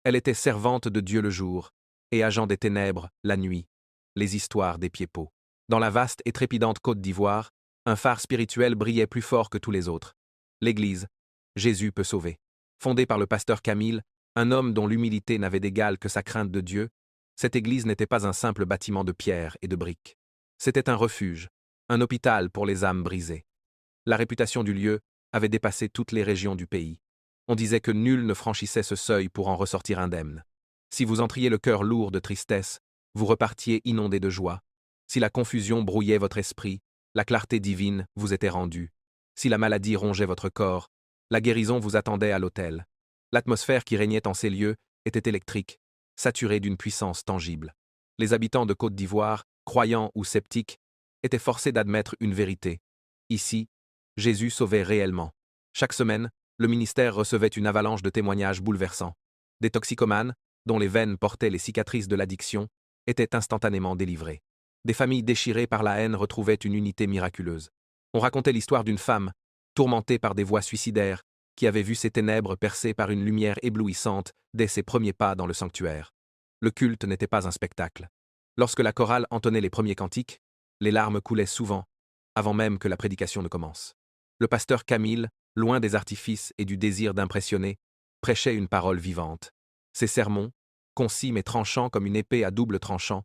Elle était servante de Dieu le jour, et agent des ténèbres la nuit. Les histoires des Pieds-Pots. Dans la vaste et trépidante Côte d'Ivoire, un phare spirituel brillait plus fort que tous les autres. L'Église. Jésus peut sauver. Fondée par le pasteur Camille, un homme dont l'humilité n'avait d'égal que sa crainte de Dieu, cette église n'était pas un simple bâtiment de pierre et de briques. C'était un refuge, un hôpital pour les âmes brisées. La réputation du lieu avait dépassé toutes les régions du pays. On disait que nul ne franchissait ce seuil pour en ressortir indemne. Si vous entriez le cœur lourd de tristesse, vous repartiez inondé de joie. Si la confusion brouillait votre esprit, la clarté divine vous était rendue. Si la maladie rongeait votre corps, la guérison vous attendait à l'autel. L'atmosphère qui régnait en ces lieux était électrique, saturée d'une puissance tangible. Les habitants de Côte d'Ivoire, croyants ou sceptiques, étaient forcés d'admettre une vérité. Ici, Jésus sauvait réellement. Chaque semaine, le ministère recevait une avalanche de témoignages bouleversants. Des toxicomanes, dont les veines portaient les cicatrices de l'addiction, étaient instantanément délivrés. Des familles déchirées par la haine retrouvaient une unité miraculeuse. On racontait l'histoire d'une femme, tourmentée par des voix suicidaires, qui avait vu ses ténèbres percées par une lumière éblouissante dès ses premiers pas dans le sanctuaire. Le culte n'était pas un spectacle. Lorsque la chorale entonnait les premiers cantiques, les larmes coulaient souvent, avant même que la prédication ne commence. Le pasteur Camille, loin des artifices et du désir d'impressionner, prêchait une parole vivante. Ses sermons, concis mais tranchants comme une épée à double tranchant,